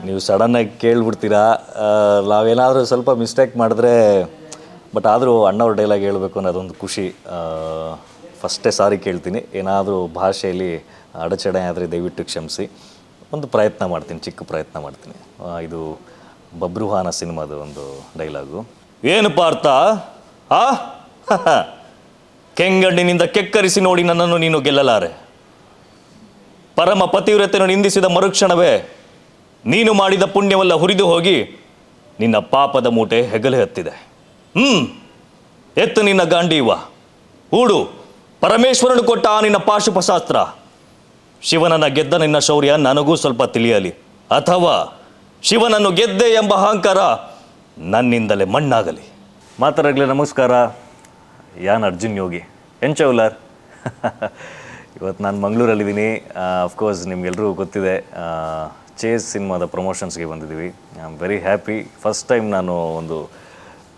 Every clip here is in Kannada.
ನೀವು ಸಡನ್ನಾಗಿ ಕೇಳ್ಬಿಡ್ತೀರಾ. ನಾವೇನಾದರೂ ಸ್ವಲ್ಪ ಮಿಸ್ಟೇಕ್ ಮಾಡಿದ್ರೆ ಬಟ್ ಆದರೂ ಅಣ್ಣವ್ರ ಡೈಲಾಗ್ ಹೇಳಬೇಕು ಅನ್ನೋದೊಂದು ಖುಷಿ. ಫಸ್ಟೇ ಸಾರಿ ಕೇಳ್ತೀನಿ. ಏನಾದರೂ ಭಾಷೆಯಲ್ಲಿ ಅಡಚಣೆ ಆದರೆ ದಯವಿಟ್ಟು ಕ್ಷಮಿಸಿ. ಒಂದು ಪ್ರಯತ್ನ ಮಾಡ್ತೀನಿ, ಚಿಕ್ಕ ಪ್ರಯತ್ನ ಮಾಡ್ತೀನಿ. ಇದು ಬಬ್ರುವಾಹನ ಸಿನಿಮಾದ ಒಂದು ಡೈಲಾಗು. ಏನು ಪಾರ್ಥ, ಕೆಂಗಣ್ಣಿನಿಂದ ಕೆಕ್ಕರಿಸಿ ನೋಡಿ ನನ್ನನ್ನು ನೀನು ಗೆಲ್ಲಲಾರೆ. ಪರಮ ಪತಿವ್ರತೆಯನ್ನು ನಿಂದಿಸಿದ ಮರುಕ್ಷಣವೇ ನೀನು ಮಾಡಿದ ಪುಣ್ಯವೆಲ್ಲ ಹುರಿದು ಹೋಗಿ ನಿನ್ನ ಪಾಪದ ಮೂಟೆ ಹೆಗಲೆ ಹತ್ತಿದೆ. ಎತ್ತು ನಿನ್ನ ಗಾಂಡೀವ, ಹೂಡು ಪರಮೇಶ್ವರನು ಕೊಟ್ಟ ಆ ನಿನ್ನ ಪಾಶುಪಶಾಸ್ತ್ರ. ಶಿವನನ್ನು ಗೆದ್ದ ನಿನ್ನ ಶೌರ್ಯ ನನಗೂ ಸ್ವಲ್ಪ ತಿಳಿಯಲಿ, ಅಥವಾ ಶಿವನನ್ನು ಗೆದ್ದೆ ಎಂಬ ಅಹಂಕಾರ ನನ್ನಿಂದಲೇ ಮಣ್ಣಾಗಲಿ. ಮಾತರಗಲೇ ನಮಸ್ಕಾರ. ಯಾನ್ ಅರ್ಜುನ್ ಯೋಗಿ ಎಂಚೌಲರ್. ಇವತ್ತು ನಾನು ಮಂಗಳೂರಲ್ಲಿದ್ದೀನಿ. ಅಫ್ಕೋರ್ಸ್ ನಿಮ್ಗೆಲ್ರಿಗೂ ಗೊತ್ತಿದೆ, ಚೇಸ್ ಸಿನಿಮಾದ ಪ್ರಮೋಷನ್ಸ್ಗೆ ಬಂದಿದ್ದೀವಿ. I am very happy. First time ನಾನು ಒಂದು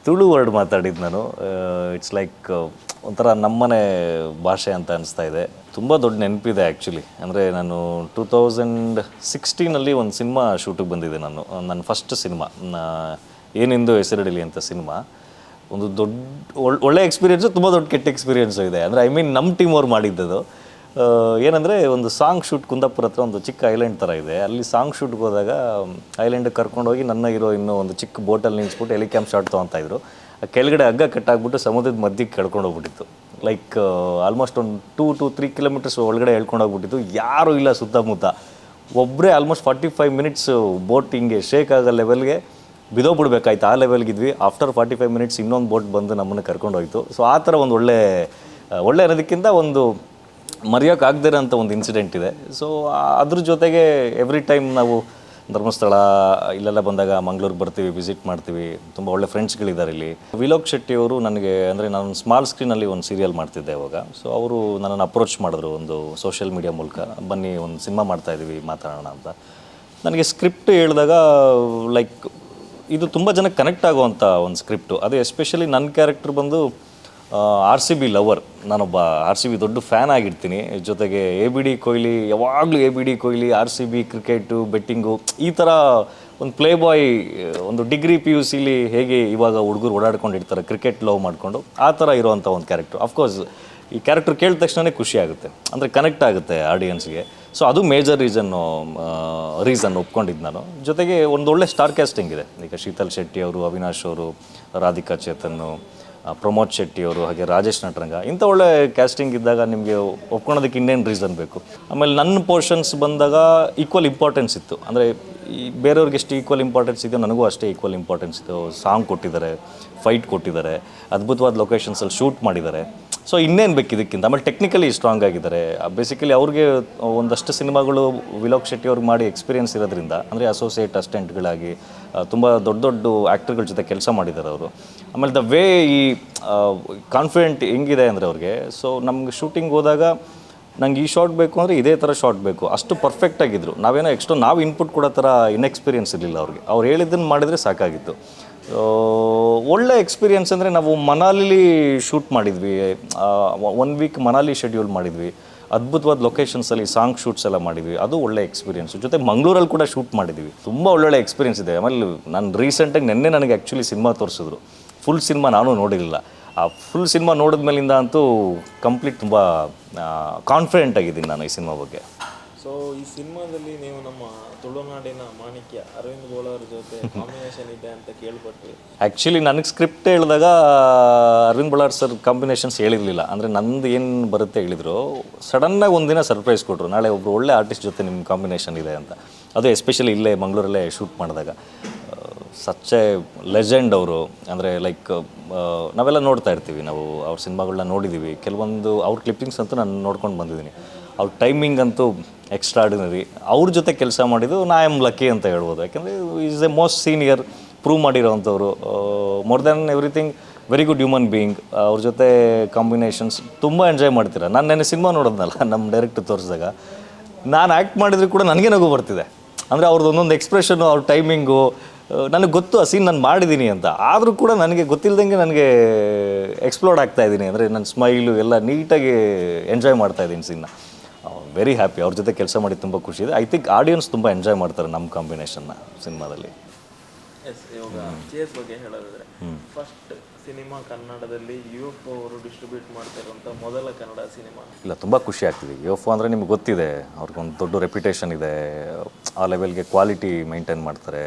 ತುಳು ವರ್ಡ್ ಮಾತಾಡಿದ್ದು ನಾನು. ಇಟ್ಸ್ ಲೈಕ್ ಒಂಥರ ನಮ್ಮನೆ ಭಾಷೆ ಅಂತ ಅನಿಸ್ತಾ ಇದೆ. ತುಂಬ ದೊಡ್ಡ ನೆನಪಿದೆ ಆ್ಯಕ್ಚುಲಿ. ಅಂದರೆ ನಾನು 2016 ಒಂದು ಸಿನಿಮಾ ಶೂಟಿಗೆ ಬಂದಿದ್ದೆ. ನನ್ನ ಫಸ್ಟ್ ಸಿನಿಮಾ ಏನೆಂದು ಹೆಸರಿಡಲಿ ಅಂತ ಸಿನಿಮಾ. ಒಂದು ಒಳ್ಳೆ ಎಕ್ಸ್ಪೀರಿಯೆನ್ಸು, ತುಂಬ ದೊಡ್ಡ ಕೆಟ್ಟ ಎಕ್ಸ್ಪೀರಿಯೆನ್ಸು ಇದೆ. ಅಂದರೆ ನಮ್ಮ ಟೀಮ್ ಅವ್ರು ಮಾಡಿದ್ದದು. ಏನಂದರೆ ಒಂದು ಸಾಂಗ್ ಶೂಟ್ ಕುಂದಾಪುರ ಹತ್ರ ಒಂದು ಚಿಕ್ಕ ಐಲ್ಯಾಂಡ್ ಥರ ಇದೆ. ಅಲ್ಲಿ ಸಾಂಗ್ ಶೂಟ್ಗೆ ಹೋದಾಗ ಐಲ್ಯಾಂಡಿಗೆ ಕರ್ಕೊಂಡೋಗಿ ನನ್ನ ಹೀರೋಯಿನ್ನು ಒಂದು ಚಿಕ್ಕ ಬೋಟಲ್ಲಿ ನಿಲ್ಲಿಸ್ಬಿಟ್ಟು ಹೆಲಿಕ್ಯಾಮ್ ಶಾಟ್ ತೊಗೊತಾಯಿದ್ರು. ಕೆಳಗಡೆ ಹಗ್ಗ ಕಟ್ಟಾಕ್ಬಿಟ್ಟು ಸಮುದ್ರದ ಮಧ್ಯಕ್ಕೆ ಕಳ್ಕೊಂಡೋಗ್ಬಿಟ್ಟಿತ್ತು. ಲೈಕ್ ಆಲ್ಮೋಸ್ಟ್ ಒಂದು 2 to 3 ಕಿಲೋಮೀಟರ್ಸ್ ಒಳಗಡೆ ಹೇಳ್ಕೊಂಡೋಗ್ಬಿಟ್ಟಿತ್ತು. ಯಾರೂ ಇಲ್ಲ ಸುತ್ತಮುತ್ತ. ಒಬ್ಬರೇ ಆಲ್ಮೋಸ್ಟ್ 45 ಮಿನಿಟ್ಸ್ ಬೋಟ್ ಹಿಂಗೆ ಶೇಕ್ ಆಗೋ ಲೆವೆಲ್ಗೆ ಬಿದೋಗ್ಬಿಡ್ಬೇಕಾಯ್ತು. ಆ ಲೆವೆಲ್ಗಿದ್ವಿ. ಆಫ್ಟರ್ 45 ಮಿನಿಟ್ಸ್ ಇನ್ನೊಂದು ಬೋಟ್ ಬಂದು ನಮ್ಮನ್ನು ಕರ್ಕೊಂಡೋಯ್ತು. ಸೊ ಆ ಥರ ಒಂದು ಒಳ್ಳೆ ಅನ್ನೋದಕ್ಕಿಂತ ಒಂದು ಮರೆಯೋಕ್ಕಾಗದೇ ಅಂತ ಒಂದು ಇನ್ಸಿಡೆಂಟ್ ಇದೆ. ಸೊ ಅದ್ರ ಜೊತೆಗೆ ಎವ್ರಿ ಟೈಮ್ ನಾವು ಧರ್ಮಸ್ಥಳ ಇಲ್ಲೆಲ್ಲ ಬಂದಾಗ ಮಂಗಳೂರಿಗೆ ಬರ್ತೀವಿ, ವಿಸಿಟ್ ಮಾಡ್ತೀವಿ. ತುಂಬ ಒಳ್ಳೆ ಫ್ರೆಂಡ್ಸ್ಗಳಿದ್ದಾರೆ ಇಲ್ಲಿ. ವಿಲೋಕ್ ಶೆಟ್ಟಿ ಅವರು ನನಗೆ, ಅಂದರೆ ನಾನು ಸ್ಮಾಲ್ ಸ್ಕ್ರೀನಲ್ಲಿ ಒಂದು ಸೀರಿಯಲ್ ಮಾಡ್ತಿದ್ದೆ ಅವಾಗ. ಸೊ ಅವರು ನನ್ನನ್ನು ಅಪ್ರೋಚ್ ಮಾಡಿದ್ರು ಒಂದು ಸೋಷಿಯಲ್ ಮೀಡಿಯಾ ಮೂಲಕ, ಬನ್ನಿ ಒಂದು ಸಿನಿಮಾ ಮಾಡ್ತಾಯಿದ್ದೀವಿ ಮಾತಾಡೋಣ ಅಂತ. ನನಗೆ ಸ್ಕ್ರಿಪ್ಟ್ ಹೇಳಿದಾಗ ಲೈಕ್ ಇದು ತುಂಬ ಜನಕ್ಕೆ ಕನೆಕ್ಟ್ ಆಗುವಂಥ ಒಂದು ಸ್ಕ್ರಿಪ್ಟು. ಅದು ಎಸ್ಪೆಷಲಿ ನನ್ನ ಕ್ಯಾರೆಕ್ಟರ್ ಬಂದು RCB ಲವರ್. ನಾನೊಬ್ಬ RCB ದೊಡ್ಡ ಫ್ಯಾನ್ ಆಗಿರ್ತೀನಿ. ಜೊತೆಗೆ ABD ಕೊಹ್ಲಿ, ಯಾವಾಗಲೂ ABD Kohli, RCB cricket, betting, ಈ ಥರ ಒಂದು ಪ್ಲೇ ಬಾಯ್, ಒಂದು ಡಿಗ್ರಿ PUCಲಿ ಹೇಗೆ ಇವಾಗ ಹುಡುಗರು ಓಡಾಡ್ಕೊಂಡಿರ್ತಾರೆ ಕ್ರಿಕೆಟ್ ಲವ್ ಮಾಡಿಕೊಂಡು, ಆ ಥರ ಇರೋವಂಥ ಒಂದು ಕ್ಯಾರೆಕ್ಟ್ರು. ಅಫ್ಕೋರ್ಸ್ ಈ ಕ್ಯಾರೆಕ್ಟರ್ ಕೇಳಿದ ತಕ್ಷಣವೇ ಖುಷಿ ಆಗುತ್ತೆ, ಅಂದರೆ ಕನೆಕ್ಟ್ ಆಗುತ್ತೆ ಆಡಿಯನ್ಸ್ಗೆ. ಸೊ ಅದು ಮೇಜರ್ ರೀಸನ್ ಒಪ್ಕೊಂಡಿದ್ದು ನಾನು. ಜೊತೆಗೆ ಒಂದು ಒಳ್ಳೆ ಸ್ಟಾರ್ ಕ್ಯಾಸ್ಟಿಂಗ್ ಇದೆ. ಈಗ ಶೀತಲ್ ಶೆಟ್ಟಿ ಅವರು, ಅವಿನಾಶ್ ಅವರು, ರಾಧಿಕಾ ಚೇತನ್ನು, ಪ್ರಮೋದ್ ಶೆಟ್ಟಿ ಅವರು, ಹಾಗೆ ರಾಜೇಶ್ ನಟರಂಗ, ಇಂಥ ಒಳ್ಳೆ ಕ್ಯಾಸ್ಟಿಂಗ್ ಇದ್ದಾಗ ನಿಮಗೆ ಒಪ್ಕೊಳೋದಕ್ಕೆ ಇನ್ನೇನು ರೀಸನ್ ಬೇಕು. ಆಮೇಲೆ ನನ್ನ ಪೋರ್ಷನ್ಸ್ ಬಂದಾಗ ಈಕ್ವಲ್ ಇಂಪಾರ್ಟೆನ್ಸ್ ಇತ್ತು. ಅಂದರೆ ಈ ಬೇರೆಯವ್ರಿಗೆ ಎಷ್ಟು ಈಕ್ವಲ್ ಇಂಪಾರ್ಟೆನ್ಸ್ ಇದೆಯೋ ನನಗೂ ಅಷ್ಟೇ ಈಕ್ವಲ್ ಇಂಪಾರ್ಟೆನ್ಸ್ ಇತ್ತು. ಸಾಂಗ್ ಕೊಟ್ಟಿದ್ದಾರೆ, ಫೈಟ್ ಕೊಟ್ಟಿದ್ದಾರೆ, ಅದ್ಭುತವಾದ ಲೊಕೇಶನ್ಸಲ್ಲಿ ಶೂಟ್ ಮಾಡಿದ್ದಾರೆ. ಸೊ ಇನ್ನೇನು ಬೇಕು ಇದಕ್ಕಿಂತ. ಆಮೇಲೆ ಟೆಕ್ನಿಕಲಿ ಸ್ಟ್ರಾಂಗ್ ಆಗಿದ್ದಾರೆ. ಬೇಸಿಕಲಿ ಅವ್ರಿಗೆ ಒಂದಷ್ಟು ಸಿನಿಮಾಗಳು ವಿಲೋಕ್ ಶೆಟ್ಟಿ ಅವ್ರಿಗೆ ಮಾಡಿ ಎಕ್ಸ್ಪೀರಿಯನ್ಸ್ ಇರೋದ್ರಿಂದ, ಅಂದರೆ ಅಸೋಸಿಯೇಟ್ ಅಸಿಸ್ಟೆಂಟ್ಗಳಾಗಿ ತುಂಬ ದೊಡ್ಡ ಆ್ಯಕ್ಟರ್ಗಳ ಜೊತೆ ಕೆಲಸ ಮಾಡಿದ್ದಾರೆ ಅವರು. ಆಮೇಲೆ ದ ವೇ ಈ ಕಾನ್ಫಿಡೆಂಟ್ ಹೆಂಗಿದೆ ಅಂದರೆ ಅವ್ರಿಗೆ. ಸೊ ನಮ್ಗೆ ಶೂಟಿಂಗ್ ಹೋದಾಗ ನಂಗೆ ಈ ಶಾಟ್ ಬೇಕು ಅಂದರೆ ಇದೇ ಥರ ಶಾಟ್ ಬೇಕು, ಅಷ್ಟು ಪರ್ಫೆಕ್ಟಾಗಿದ್ದರು. ನಾವೇನೋ ನಾವು ಇನ್ಪುಟ್ ಕೊಡೋ ಥರ ಇನ್ಎಕ್ಸ್ಪೀರಿಯನ್ಸ್ ಇರಲಿಲ್ಲ ಅವ್ರಿಗೆ. ಅವ್ರು ಹೇಳಿದ್ದನ್ನು ಮಾಡಿದರೆ ಸಾಕಾಗಿತ್ತು. ಒಳ್ಳೆ ಎಕ್ಸ್ಪೀರಿಯನ್ಸ್ ಅಂದರೆ ನಾವು ಮನಾಲಿಲಿ ಶೂಟ್ ಮಾಡಿದ್ವಿ. 1 ವೀಕ್ ಮನಾಲಿ ಶೆಡ್ಯೂಲ್ ಮಾಡಿದ್ವಿ. ಅದ್ಭುತವಾದ ಲೊಕೇಶನ್ಸಲ್ಲಿ ಸಾಂಗ್ ಶೂಟ್ಸ್ ಎಲ್ಲ ಮಾಡಿದ್ವಿ. ಅದು ಒಳ್ಳೆ ಎಕ್ಸ್ಪೀರಿಯನ್ಸು. ಜೊತೆ ಮಂಗಳೂರಲ್ಲಿ ಕೂಡ ಶೂಟ್ ಮಾಡಿದ್ವಿ. ತುಂಬ ಒಳ್ಳೊಳ್ಳೆ ಎಕ್ಸ್ಪೀರಿಯನ್ಸ್ ಇದೆ. ಆಮೇಲೆ ನಾನು ರೀಸೆಂಟಾಗಿ ನೆನ್ನೆ ನನಗೆ ಆ್ಯಕ್ಚುಲಿ ಸಿನಿಮಾ ತೋರಿಸಿದ್ರು. ಫುಲ್ ಸಿನಿಮಾ ನಾನು ನೋಡಿರಲಿಲ್ಲ. ಆ ಫುಲ್ ಸಿನಿಮಾ ನೋಡಿದ ಮೇಲಿಂದ ಅಂತೂ ಕಂಪ್ಲೀಟ್ ತುಂಬ ಕಾನ್ಫಿಡೆಂಟ್ ಆಗಿದ್ದೀನಿ ನಾನು ಈ ಸಿನಿಮಾ ಬಗ್ಗೆ. ಸೊ ಈ ಸಿನಿಮಾದಲ್ಲಿ ನೀವು ನಮ್ಮ ತುಳುನಾಡಿನ ಮಾಣಿಕ್ಯ ಅರವಿಂದ್ ಗೋಳ ಅವ್ರ ಜೊತೆ ಕಾಂಬಿನೇಷನ್ ಇದೆ ಅಂತ ಕೇಳ್ಪಟ್ವಿ. ಆ್ಯಕ್ಚುಲಿ ನನಗೆ ಸ್ಕ್ರಿಪ್ಟ್ ಹೇಳಿದಾಗ ಅರವಿಂದ್ ಬಳ್ಳಾರ್ ಸರ್ ಕಾಂಬಿನೇಷನ್ಸ್ ಹೇಳಿರಲಿಲ್ಲ. ಅಂದರೆ ನಂದು ಏನು ಬರುತ್ತೆ ಹೇಳಿದರು. ಸಡನ್ನಾಗಿ ಒಂದಿನ ಸರ್ಪ್ರೈಸ್ ಕೊಟ್ಟರು, ನಾಳೆ ಒಬ್ಬರು ಒಳ್ಳೆ ಆರ್ಟಿಸ್ಟ್ ಜೊತೆ ನಿಮ್ಮ ಕಾಂಬಿನೇಷನ್ ಇದೆ ಅಂತ. ಅದು ಎಸ್ಪೆಷಲಿ ಇಲ್ಲೇ ಮಂಗಳೂರಲ್ಲೇ ಶೂಟ್ ಮಾಡಿದಾಗ. ಸಚ್ ಎ ಲೆಜೆಂಡ್ ಅವರು. ಅಂದರೆ ಲೈಕ್ ನಾವೆಲ್ಲ ನೋಡ್ತಾ ಇರ್ತೀವಿ, ನಾವು ಅವ್ರ ಸಿನಿಮಾಗಳನ್ನ ನೋಡಿದ್ದೀವಿ. ಕೆಲವೊಂದು ಅವ್ರ ಕ್ಲಿಪ್ಪಿಂಗ್ಸ್ ಅಂತೂ ನಾನು ನೋಡ್ಕೊಂಡು ಬಂದಿದ್ದೀನಿ. ಅವ್ರ ಟೈಮಿಂಗ್ ಅಂತೂ ಎಕ್ಸ್ಟ್ರಾರ್ಡಿನರಿ. ಅವ್ರ ಜೊತೆ ಕೆಲಸ ಮಾಡಿದ್ದು ನಾ ಆಮ್ ಲಕ್ಕಿ ಅಂತ ಹೇಳ್ಬೋದು. ಯಾಕೆಂದರೆ is a most senior, prove ಮಾಡಿರೋವಂಥವ್ರು. More than everything very good human being. ಅವ್ರ ಜೊತೆ ಕಾಂಬಿನೇಷನ್ಸ್ ತುಂಬ ಎಂಜಾಯ್ ಮಾಡ್ತೀರ. ನಾನು ನೆನ್ನೆ ಸಿನಿಮಾ ನೋಡೋದ್ನಲ್ಲ, ನಮ್ಮ ಡೈರೆಕ್ಟರ್ ತೋರಿಸಿದಾಗ ನಾನು ಆ್ಯಕ್ಟ್ ಮಾಡಿದ್ರು ಕೂಡ ನನಗೆ ನಗು ಬರ್ತಿದೆ. ಅಂದರೆ ಅವ್ರದ್ದು ಒಂದೊಂದು ಎಕ್ಸ್ಪ್ರೆಷನ್ನು, ಅವ್ರ ಟೈಮಿಂಗು ನನಗೆ ಗೊತ್ತು. ಆ ಸೀನ್ ನಾನು ಮಾಡಿದ್ದೀನಿ ಅಂತ. ಆದರೂ ಕೂಡ ನನಗೆ ಗೊತ್ತಿಲ್ಲದಂಗೆ ನನಗೆ ಎಕ್ಸ್ಪ್ಲೋರ್ಡ್ ಆಗ್ತಾಯಿದ್ದೀನಿ. ಅಂದರೆ ನನ್ನ ಸ್ಮೈಲು ಎಲ್ಲ ನೀಟಾಗಿ ಎಂಜಾಯ್ ಮಾಡ್ತಾಯಿದ್ದೀನಿ ಸೀನ್ನ. Very happy. ಅವ್ರ ಜೊತೆ ಕೆಲಸ ಮಾಡಿ ತುಂಬ ಖುಷಿ ಇದೆ. ಐ ಥಿಂಕ್ ಆಡಿಯನ್ಸ್ ತುಂಬ ಎಂಜಾಯ್ ಮಾಡ್ತಾರೆ ನಮ್ಮ ಕಾಂಬಿನೇಷನ್ನ ಸಿನಿಮಾದಲ್ಲಿ. ಎಸ್, ಇವಾಗ ಚೇಸ್ ಬಗ್ಗೆ ಹೇಳೋದಾದ್ರೆ ಫಸ್ಟ್ ಸಿನಿಮಾ ಕನ್ನಡದಲ್ಲಿ UFO ಅವರು ಡಿಸ್ಟ್ರಿಬ್ಯೂಟ್ ಮಾಡ್ತಿರೋಂಥ ಮೊದಲ ಕನ್ನಡ ಸಿನಿಮಾ. ಇಲ್ಲ, ತುಂಬ ಖುಷಿ ಆಗ್ತಿದೆ. UFO ಅಂದರೆ ನಿಮ್ಗೆ ಗೊತ್ತಿದೆ, ಅವ್ರಿಗೊಂದು ದೊಡ್ಡ ರೆಪ್ಯುಟೇಷನ್ ಇದೆ, ಆ ಲೆವೆಲ್ಗೆ ಕ್ವಾಲಿಟಿ ಮೇಂಟೈನ್ ಮಾಡ್ತಾರೆ.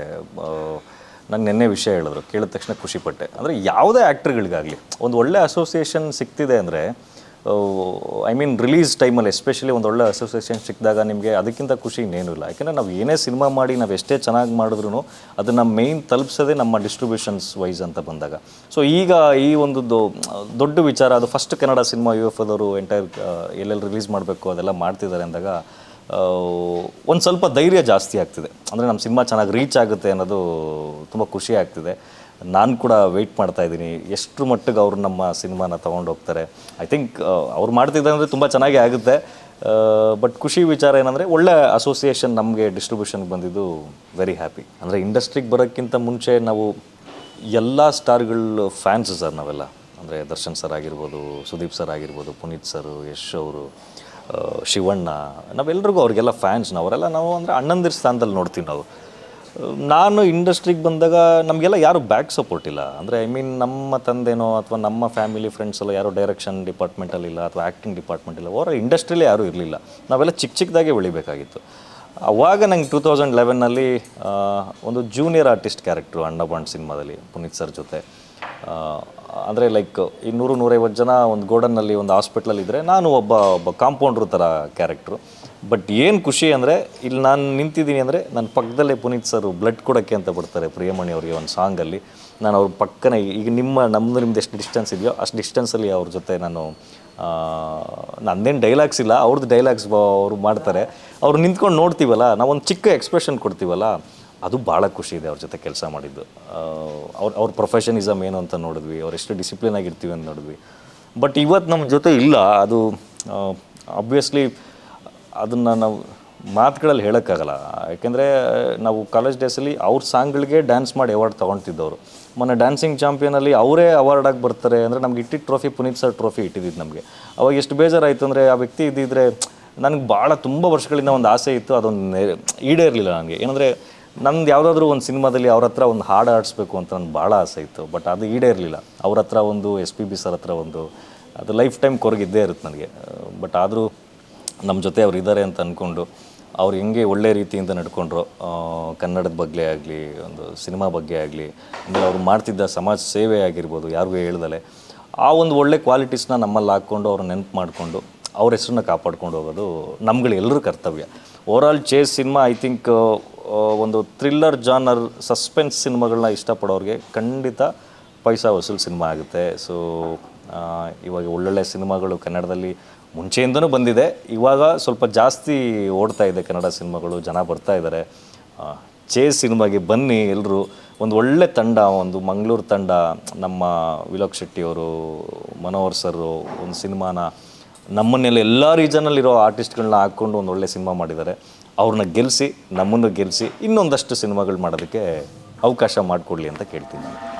ನಂಗೆ ನೆನ್ನೆ ವಿಷಯ ಹೇಳಿದ್ರು, ಕೇಳಿದ ತಕ್ಷಣ ಖುಷಿಪಟ್ಟೆ. ಅಂದರೆ ಯಾವುದೇ ಆ್ಯಕ್ಟ್ರ್ಗಳಿಗಾಗಲಿ ಒಂದು ಒಳ್ಳೆ ಅಸೋಸಿಯೇಷನ್ ಸಿಗ್ತಿದೆ ಅಂದರೆ, ಐ ಮೀನ್ ರಿಲೀಸ್ ಟೈಮಲ್ಲಿ ಎಸ್ಪೆಷಲಿ ಒಂದು ಒಳ್ಳೆ ಅಸೋಸಿಯೇಷನ್ ಸಿಕ್ಕಿದಾಗ ನಿಮಗೆ ಅದಕ್ಕಿಂತ ಖುಷಿ ಇನ್ನೇನೂ ಇಲ್ಲ. ಯಾಕೆಂದರೆ ನಾವು ಏನೇ ಸಿನಿಮಾ ಮಾಡಿ ನಾವು ಎಷ್ಟೇ ಚೆನ್ನಾಗಿ ಮಾಡಿದ್ರು ಅದನ್ನು ಮೇಯ್ನ್ ತಲುಪಿಸೋದೇ ನಮ್ಮ ಡಿಸ್ಟ್ರಿಬ್ಯೂಷನ್ಸ್ ವೈಸ್ ಅಂತ ಬಂದಾಗ. ಸೊ ಈಗ ಈ ಒಂದು ದೊಡ್ಡ ವಿಚಾರ, ಅದು ಫಸ್ಟ್ ಕನ್ನಡ ಸಿನಿಮಾ UFOದವರು ಎಂಟೈರ್ ಎಲ್ಲೆಲ್ಲಿ ರಿಲೀಸ್ ಮಾಡಬೇಕು ಅದೆಲ್ಲ ಮಾಡ್ತಿದ್ದಾರೆ ಅಂದಾಗ ಒಂದು ಸ್ವಲ್ಪ ಧೈರ್ಯ ಜಾಸ್ತಿ ಆಗ್ತಿದೆ. ಅಂದರೆ ನಮ್ಮ ಸಿನಿಮಾ ಚೆನ್ನಾಗಿ ರೀಚ್ ಆಗುತ್ತೆ ಅನ್ನೋದು ತುಂಬ ಖುಷಿ ಆಗ್ತಿದೆ. ನಾನು ಕೂಡ ವೆಯ್ಟ್ ಮಾಡ್ತಾಯಿದ್ದೀನಿ ಎಷ್ಟು ಮಟ್ಟಿಗೆ ಅವರು ನಮ್ಮ ಸಿನಿಮಾನ ತೊಗೊಂಡು ಹೋಗ್ತಾರೆ. ಐ ಥಿಂಕ್ ಅವ್ರು ಮಾಡ್ತಿದ್ದಾರೆ ಅಂದರೆ ತುಂಬ ಚೆನ್ನಾಗೇ ಆಗುತ್ತೆ. ಬಟ್ ಖುಷಿ ವಿಚಾರ ಏನಂದರೆ ಒಳ್ಳೆ ಅಸೋಸಿಯೇಷನ್ ನಮಗೆ ಡಿಸ್ಟ್ರಿಬ್ಯೂಷನ್ಗೆ ಬಂದಿದ್ದು ವೆರಿ ಹ್ಯಾಪಿ. ಅಂದರೆ ಇಂಡಸ್ಟ್ರಿಗೆ ಬರೋಕ್ಕಿಂತ ಮುಂಚೆ ನಾವು ಎಲ್ಲ ಸ್ಟಾರ್ಗಳ ಫ್ಯಾನ್ಸ್ ಸರ್ ನಾವೆಲ್ಲ. ಅಂದರೆ ದರ್ಶನ್ ಸರ್ ಆಗಿರ್ಬೋದು, ಸುದೀಪ್ ಸರ್ ಆಗಿರ್ಬೋದು, ಪುನೀತ್ ಸರು, ಯಶ್ ಅವರು, ಶಿವಣ್ಣ, ನಾವೆಲ್ರಿಗೂ ಅವ್ರಿಗೆಲ್ಲ ಫ್ಯಾನ್ಸ್. ಅವರೆಲ್ಲ ನಾವು ಅಂದರೆ ಅಣ್ಣಂದಿರ ಸ್ಥಾನದಲ್ಲಿ ನೋಡ್ತೀವಿ ನಾವು. ನಾನು ಇಂಡಸ್ಟ್ರಿಗೆ ಬಂದಾಗ ನಮಗೆಲ್ಲ ಯಾರು ಬ್ಯಾಕ್ ಸಪೋರ್ಟ್ ಇಲ್ಲ. ಅಂದರೆ ಐ ಮೀನ್ ನಮ್ಮ ತಂದೆನೋ ಅಥವಾ ನಮ್ಮ ಫ್ಯಾಮಿಲಿ ಫ್ರೆಂಡ್ಸ್ ಎಲ್ಲ ಯಾರೋ ಡೈರೆಕ್ಷನ್ ಡಿಪಾರ್ಟ್ಮೆಂಟಲ್ಲಿಲ್ಲ ಅಥವಾ ಆ್ಯಕ್ಟಿಂಗ್ ಡಿಪಾರ್ಟ್ಮೆಂಟ್ ಇಲ್ಲ, ಅವರ ಇಂಡಸ್ಟ್ರಿಲೇ ಯಾರೂ ಇರಲಿಲ್ಲ. ನಾವೆಲ್ಲ ಚಿಕ್ಕದಾಗೆ ಬೆಳಿಬೇಕಾಗಿತ್ತು. ಆವಾಗ ನಂಗೆ 2011ನಲ್ಲಿ ಒಂದು ಜೂನಿಯರ್ ಆರ್ಟಿಸ್ಟ್ ಕ್ಯಾರೆಕ್ಟ್ರು ಅಣ್ಣ ಬಾಂಡ್ ಸಿನಿಮಾದಲ್ಲಿ ಪುನೀತ್ ಸರ್ ಜೊತೆ. ಅಂದರೆ ಲೈಕ್ 100-150 ಜನ ಒಂದು ಗೋಡನ್ನಲ್ಲಿ ಒಂದು ಹಾಸ್ಪಿಟ್ಲಲ್ಲಿದ್ದರೆ ನಾನು ಒಬ್ಬ ಕಾಂಪೌಂಡ್ರು ಥರ ಕ್ಯಾರೆಕ್ಟ್ರು. ಬಟ್ ಏನು ಖುಷಿ ಅಂದರೆ ಇಲ್ಲಿ ನಾನು ನಿಂತಿದ್ದೀನಿ ಅಂದರೆ ನನ್ನ ಪಕ್ಕದಲ್ಲೇ ಪುನೀತ್ ಸರ್ ಬ್ಲಡ್ ಕೊಡೋಕ್ಕೆ ಅಂತ ಬರ್ತಾರೆ ಪ್ರಿಯಮಣಿ ಅವರಿಗೆ ಒಂದು ಸಾಂಗಲ್ಲಿ. ನಾನು ಅವ್ರ ಪಕ್ಕನೇ, ಈಗ ನಿಮ್ಮದು ಎಷ್ಟು ಡಿಸ್ಟೆನ್ಸ್ ಇದೆಯೋ ಅಷ್ಟು ಡಿಸ್ಟೆನ್ಸಲ್ಲಿ ಅವ್ರ ಜೊತೆ ನಂದೇನು ಡೈಲಾಗ್ಸ್ ಇಲ್ಲ, ಅವ್ರದ್ದು ಡೈಲಾಗ್ಸ್ ಅವರು ಮಾಡ್ತಾರೆ. ಅವ್ರು ನಿಂತ್ಕೊಂಡು ನೋಡ್ತೀವಲ್ಲ, ನಾವೊಂದು ಚಿಕ್ಕ ಎಕ್ಸ್ಪ್ರೆಷನ್ ಕೊಡ್ತೀವಲ್ಲ, ಅದು ಭಾಳ ಖುಷಿ ಇದೆ ಅವ್ರ ಜೊತೆ ಕೆಲಸ ಮಾಡಿದ್ದು. ಅವ್ರ ಪ್ರೊಫೆಷನಿಸಮ್ ಏನು ಅಂತ ನೋಡಿದ್ವಿ, ಅವ್ರು ಎಷ್ಟು ಡಿಸಿಪ್ಲಿನ್ ಆಗಿರ್ತೀವಿ ಅಂತ ನೋಡಿದ್ವಿ. ಬಟ್ ಇವತ್ತು ನಮ್ಮ ಜೊತೆ ಇಲ್ಲ. ಅದು ಆಬ್ವಿಯಸ್ಲಿ ಅದನ್ನು ನಾವು ಮಾತುಗಳಲ್ಲಿ ಹೇಳೋಕ್ಕಾಗಲ್ಲ. ಯಾಕೆಂದರೆ ನಾವು ಕಾಲೇಜ್ ಡೇಸಲ್ಲಿ ಅವ್ರ ಸಾಂಗ್ಗಳಿಗೆ ಡ್ಯಾನ್ಸ್ ಮಾಡಿ ಅವಾರ್ಡ್ ತೊಗೊಳ್ತಿದ್ದವರು. ಮೊನ್ನೆ ಡ್ಯಾನ್ಸಿಂಗ್ ಚಾಂಪಿಯನಲ್ಲಿ ಅವರೇ ಅವಾರ್ಡಾಗಿ ಬರ್ತಾರೆ ಅಂದರೆ ನಮ್ಗೆ ಇಟ್ಟಿದ್ದ ಟ್ರೋಫಿ ಪುನೀತ್ ಸರ್ ಟ್ರೋಫಿ ಇಟ್ಟಿದ್ದು ನಮಗೆ. ಅವಾಗ ಎಷ್ಟು ಬೇಜಾರಾಯಿತು ಅಂದರೆ ಆ ವ್ಯಕ್ತಿ ಇದ್ದಿದ್ರೆ ನನಗೆ ಭಾಳ ತುಂಬ ವರ್ಷಗಳಿಂದ ಒಂದು ಆಸೆ ಇತ್ತು, ಅದೊಂದು ಈಡೇರಲಿಲ್ಲ ನನಗೆ. ಏನಂದರೆ ನಂದು ಯಾವುದಾದ್ರೂ ಒಂದು ಸಿನಿಮಾದಲ್ಲಿ ಅವ್ರ ಹತ್ರ ಒಂದು ಹಾಡು ಆಡಿಸ್ಬೇಕು ಅಂತ ನನಗೆ ಭಾಳ ಆಸೆ ಇತ್ತು. ಬಟ್ ಅದು ಈಡೇರಲಿಲ್ಲ. ಅವ್ರ ಹತ್ರ ಒಂದು SPB ಸರ್ ಹತ್ರ ಒಂದು, ಅದು ಲೈಫ್ ಟೈಮ್ ಕೊರಗಿದ್ದೇ ಇರುತ್ತೆ ನನಗೆ. ಬಟ್ ಆದರೂ ನಮ್ಮ ಜೊತೆ ಅವ್ರು ಇದ್ದಾರೆ ಅಂತ ಅಂದ್ಕೊಂಡು ಅವ್ರು ಹೆಂಗೆ ಒಳ್ಳೆ ರೀತಿಯಿಂದ ನಡ್ಕೊಂಡ್ರು, ಕನ್ನಡದ ಬಗ್ಗೆ ಆಗಲಿ, ಒಂದು ಸಿನಿಮಾ ಬಗ್ಗೆ ಆಗಲಿ, ಆಮೇಲೆ ಅವ್ರು ಮಾಡ್ತಿದ್ದ ಸಮಾಜ ಸೇವೆ ಆಗಿರ್ಬೋದು, ಯಾರಿಗೂ ಹೇಳ್ದಲೆ ಆ ಒಂದು ಒಳ್ಳೆ ಕ್ವಾಲಿಟೀಸ್ನ ನಮ್ಮಲ್ಲಿ ಹಾಕ್ಕೊಂಡು ಅವ್ರು ನೆನಪು ಮಾಡಿಕೊಂಡು ಅವ್ರ ಹೆಸರನ್ನ ಕಾಪಾಡ್ಕೊಂಡು ಹೋಗೋದು ನಮ್ಗಳೆಲ್ಲರೂ ಕರ್ತವ್ಯ. Overall chase cinema I think ಒಂದು ಥ್ರಿಲ್ಲರ್ ಜಾನರ್ ಸಸ್ಪೆನ್ಸ್ ಸಿನಿಮಾಗಳನ್ನ ಇಷ್ಟಪಡೋರಿಗೆ ಖಂಡಿತ ಪೈಸಾ ವಸೂಲ್ ಸಿನಿಮಾ ಆಗುತ್ತೆ. ಸೊ ಇವಾಗ ಒಳ್ಳೊಳ್ಳೆ ಸಿನಿಮಾಗಳು ಕನ್ನಡದಲ್ಲಿ ಮುಂಚೆಯಿಂದನೂ ಬಂದಿದೆ, ಇವಾಗ ಸ್ವಲ್ಪ ಜಾಸ್ತಿ ಓಡ್ತಾ ಇದೆ ಕನ್ನಡ ಸಿನಿಮಾಗಳು, ಜನ ಬರ್ತಾ ಇದ್ದಾರೆ. ಚೇಸ್ ಸಿನಿಮಾಗೆ ಬನ್ನಿ ಎಲ್ಲರೂ. ಒಂದು ಒಳ್ಳೆ ತಂಡ, ಒಂದು ಮಂಗಳೂರು ತಂಡ, ನಮ್ಮ ವಿಲೋಕ್ ಶೆಟ್ಟಿಯವರು, ಮನೋಹರ್ ಸರು ಒಂದು ಸಿನಿಮಾನ ನಮ್ಮನ್ನೆಲ್ಲ ಎಲ್ಲ ರೀಜನಲ್ಲಿರೋ ಆರ್ಟಿಸ್ಟ್ಗಳನ್ನ ಹಾಕ್ಕೊಂಡು ಒಂದು ಒಳ್ಳೆ ಸಿನಿಮಾ ಮಾಡಿದ್ದಾರೆ. ಅವ್ರನ್ನ ಗೆಲ್ಲಿಸಿ, ನಮ್ಮನ್ನು ಗೆಲ್ಲಿಸಿ ಇನ್ನೊಂದಷ್ಟು ಸಿನಿಮಾಗಳು ಮಾಡೋದಕ್ಕೆ ಅವಕಾಶ ಮಾಡಿಕೊಡ್ಲಿ ಅಂತ ಕೇಳ್ತೀನಿ ನಾನು.